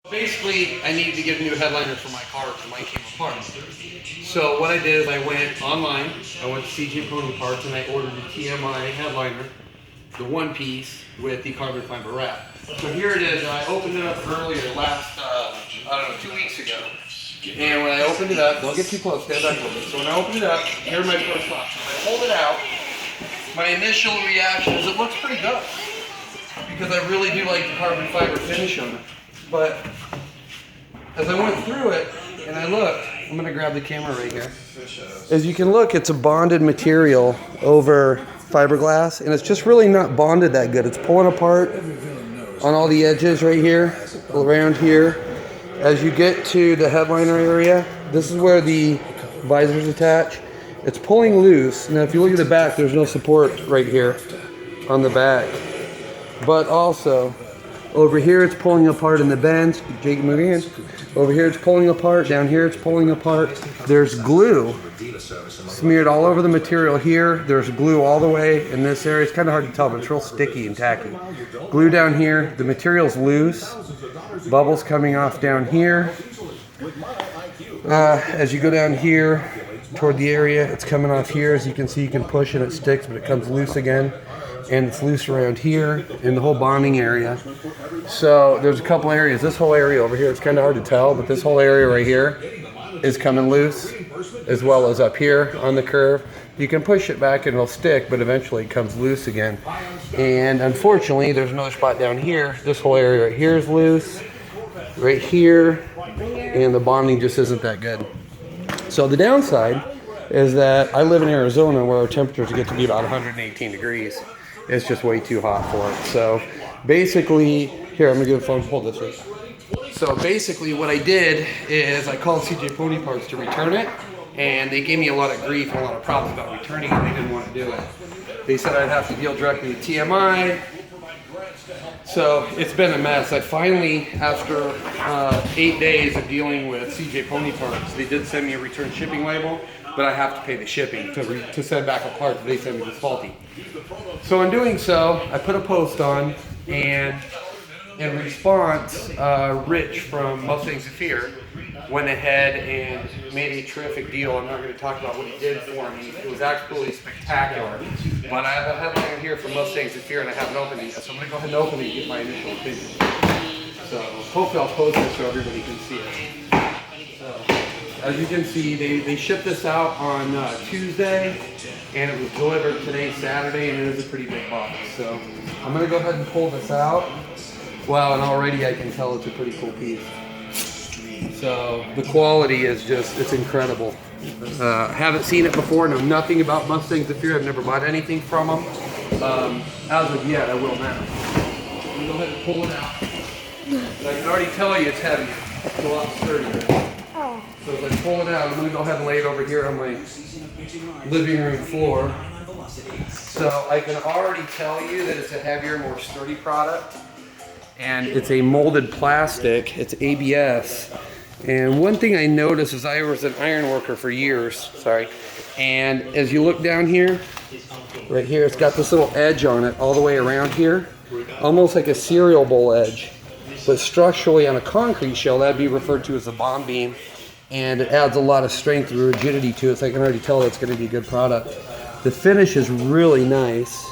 Basically, I needed to get a new headliner for my car because mine came apart. So what I did is I went online, I went to CJ Pony Parts and I ordered the TMI headliner, the one piece with the carbon fiber wrap. So here it is. I opened it up earlier last, I don't know, 2 weeks ago. And when I opened it up, don't get too close, stand back a little bit. So when I opened it up, here are my first thoughts. When I hold it out, my initial reaction is it looks pretty good because I really do like the carbon fiber finish on it. But as I went through it and I looked, I'm going to grab the camera right here. As you can look, it's a bonded material over fiberglass, and it's just really not bonded that good. It's pulling apart on all the edges right here, around here. As you get to the headliner area, this is where the visors attach. It's pulling loose. Now if you look at the back, there's no support right here on the back. But also, over here it's pulling apart in the bends. Jake, move your hands. Over here it's pulling apart. Down here it's pulling apart. There's glue smeared all over the material here. There's glue all the way in this area. It's kind of hard to tell, but it's real sticky and tacky. Glue down here. The material's loose. Bubbles coming off down here. As you go down here toward the area, it's coming off here. As you can see, you can push and it sticks, but it comes loose again. And it's loose around here in the whole bonding area. So there's a couple areas. This whole area over here, it's kind of hard to tell, but this whole area right here is coming loose, as well as up here on the curve. You can push it back and it'll stick, but eventually it comes loose again. And unfortunately, there's another spot down here. This whole area right here is loose, right here, and the bonding just isn't that good. So the downside is that I live in Arizona where our temperatures get to be about 118 degrees. It's just way too hot for it. So basically, here, I'm gonna give a phone, hold this way. So basically what I did is I called CJ Pony Parts to return it, and they gave me a lot of grief and a lot of problems about returning it. They didn't want to do it. They said I'd have to deal directly with TMI. So it's been a mess. I finally, after 8 days of dealing with CJ Pony Parts, they did send me a return shipping label, but I have to pay the shipping to send back a part that they sent me that's faulty. So in doing so, I put a post on, and in response, Rich from Mustang Zephyr went ahead and made a terrific deal. I'm not going to talk about what he did for me. It was absolutely spectacular. But I have a headliner here from Mustang Zephyr, and I haven't opened it yet, so I'm going to go ahead and open it and get my initial opinion. So hopefully I'll post this so everybody can see it. So, as you can see, they shipped this out on Tuesday, and it was delivered today, Saturday, and it is a pretty big box. So I'm going to go ahead and pull this out. Wow, and already I can tell it's a pretty cool piece. So the quality is just, it's incredible. Haven't seen it before, know nothing about Mustang Zephyr. I've never bought anything from them. As of yet, I will now. I'm going to go ahead and pull it out. But I can already tell you it's heavy. It's a lot sturdier. So as I pull it out, I'm going to go ahead and lay it over here on my living room floor. So I can already tell you that it's a heavier, more sturdy product. And it's a molded plastic. It's ABS. And one thing I noticed is I was an iron worker for years, and as you look down here, right here, it's got this little edge on it all the way around here, almost like a cereal bowl edge. But structurally on a concrete shell, that'd be referred to as a bomb beam, and it adds a lot of strength and rigidity to it, so I can already tell it's going to be a good product. The finish is really nice.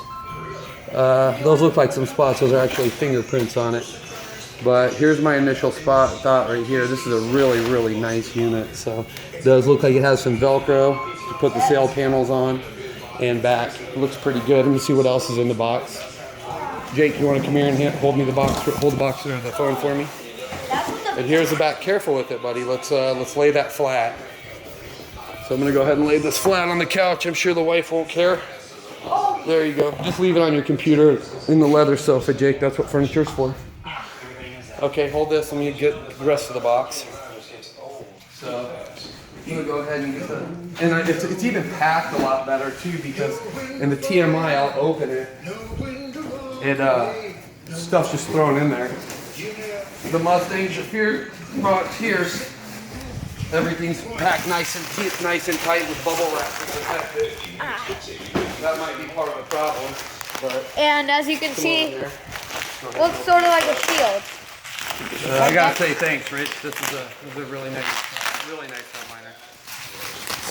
Those look like some spots. Those are actually fingerprints on it. But here's my initial thought right here. This is a really, really nice unit. So it does look like it has some Velcro to put the sail panels on and back. It looks pretty good. Let me see what else is in the box. Jake, you want to come here and hold me the box? Hold the box or the phone for me. And here's the back. Careful with it, buddy. Let's lay that flat. So I'm gonna go ahead and lay this flat on the couch. I'm sure the wife won't care. There you go. Just leave it on your computer in the leather sofa, Jake. That's what furniture's for. Okay, hold this. Let me get the rest of the box. So I'm gonna go ahead and get the, and it's even packed a lot better too, because in the TMI I'll open it. Stuff's just thrown in there. The Mustang Zephyr box here, everything's packed nice and tight with bubble wrap to protect it. That might be part of the problem, but. And as you can see, looks sort of like a shield. I gotta say thanks, Rich. This is a really nice headliner.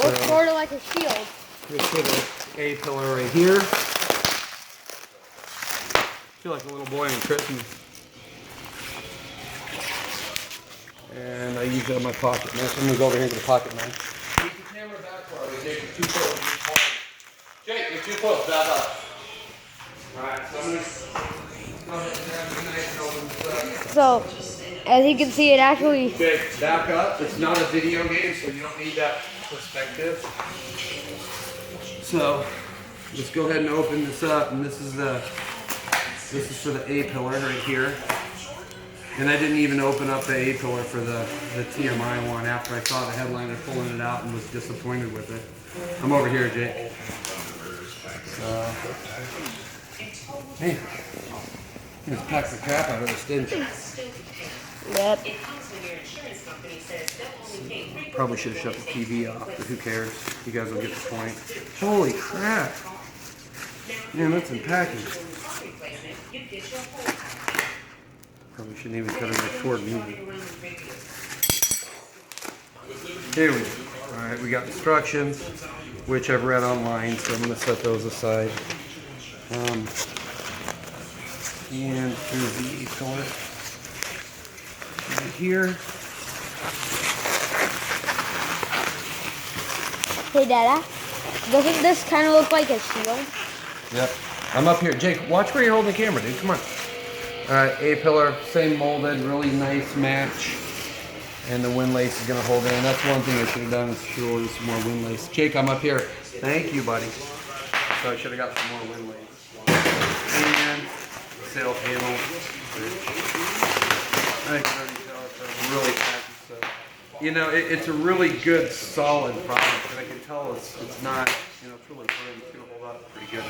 Looks sort of like a shield. Let's put an A pillar right here. I feel like a little boy on Christmas. And I use it in my pocket knife. I'm gonna go over here and get a pocket knife. Keep the camera back for me, Jake. You're too close. Jake, you're too close. Back up. Alright, so I'm gonna go ahead and grab the knife and open this up. So, as you can see, it actually... Jake, back up. It's not a video game, so you don't need that perspective. So, let's go ahead and open this up, and this is for the A pillar right here. And I didn't even open up the A pillar for the TMI one after I saw the headliner pulling it out and was disappointed with it. I'm over here, Jake. So, hey, you just packed the crap out of this, didn't you? Yep. Probably should have shut the TV off, but who cares? You guys will get the point. Holy crap! Man, that's in package. Probably shouldn't even cut it record movie. Here we go. Alright, we got instructions, which I've read online, so I'm going to set those aside. And here's the A pillar. Right here. Hey, Dada, doesn't this kind of look like a shield? Yep. I'm up here. Jake, watch where you're holding the camera, dude. Come on. Alright, A pillar, same molded, really nice match. And the windlace is going to hold it in. That's one thing I should have done is should order some more windlace. Jake, I'm up here. Thank you, buddy. So I should have got some more windlace. And sail panel. I can already tell it's really packaged stuff. You know, it's a really good, solid product, and I can tell it's not, you know, it's really firm. It's going to hold up pretty good.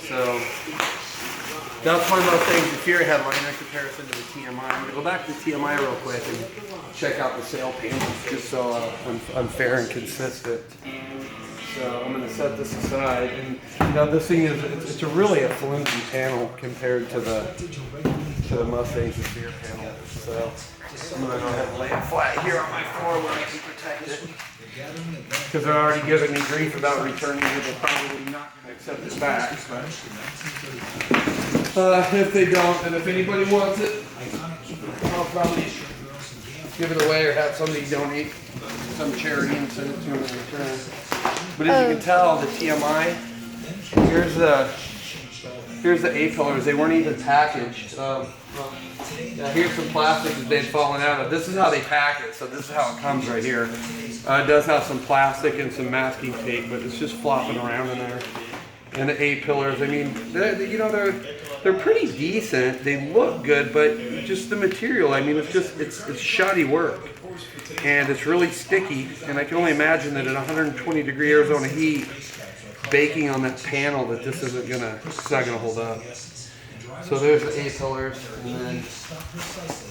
So that's one of those things. If you're a headliner in comparison to the TMI, I'm going to go back to the TMI real quick and check out the sail panels just so I'm fair and consistent. So I'm going to set this aside, and you know, this thing is it's really a flimsy panel compared to the Mustang's rear panel. So I'm going to go ahead and lay it flat here on my floor where I can protect it. Because they're already giving me grief about returning it. They're probably not going to accept it back. But if they don't, and if anybody wants it, I'll probably give it away or have somebody donate some charity and send it to them in return. But as you can tell, the TMI, here's the A pillars. They weren't even packaged. Here's some plastic that they've fallen out of. This is how they pack it, so this is how it comes right here. It does have some plastic and some masking tape, but it's just flopping around in there. And the A pillars, I mean, they're pretty decent. They look good, but just the material, I mean, it's shoddy work. And it's really sticky, and I can only imagine that at 120 degree Arizona heat, baking on that panel, that it's not gonna hold up. So there's the A pillars, and then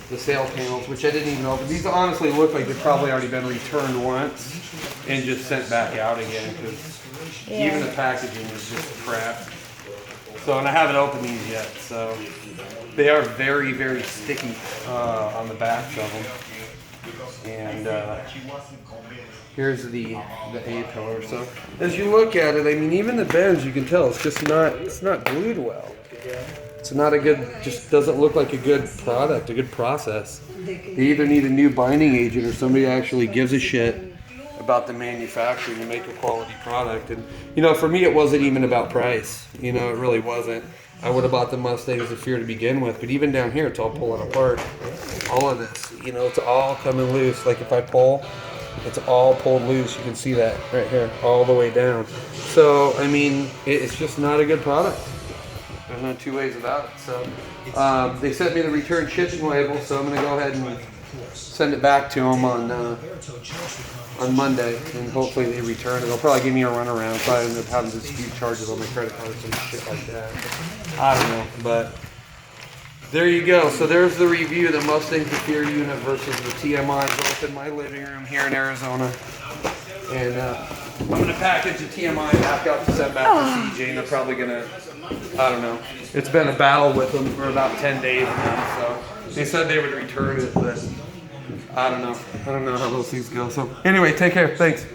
the sail panels, which I didn't even open. These honestly look like they've probably already been returned once and just sent back out again, because even the packaging is just crap. So, and I haven't opened these yet, so they are very, very sticky on the backs of them. And here's the A pillar. So as you look at it, I mean, even the bends, you can tell it's not glued well. It's not a good, just doesn't look like a good product, a good process. They either need a new binding agent or somebody actually gives a shit about the manufacturing to make a quality product. And you know, for me, it wasn't even about price. You know, it really wasn't. I would have bought the Mustang as a fear to begin with, but even down here, it's all pulling apart. All of this, you know, it's all coming loose. Like if I pull, it's all pulled loose. You can see that right here, all the way down. So, I mean, it's just not a good product. There's no two ways about it. So, they sent me the return shipping label, so I'm going to go ahead and send it back to them on Monday, and hopefully they return it. They'll probably give me a runaround. Probably end up having to dispute charges on my credit cards and shit like that. I don't know, but there you go. So there's the review of the Mustang Fear unit versus the TMI, both in my living room here in Arizona. And I'm going to package the TMI back up to send back to CJ, and they're probably going to, I don't know. It's been a battle with them for about 10 days now, so They said they would return it, but I don't know. I don't know how those things go. So anyway, take care. Thanks.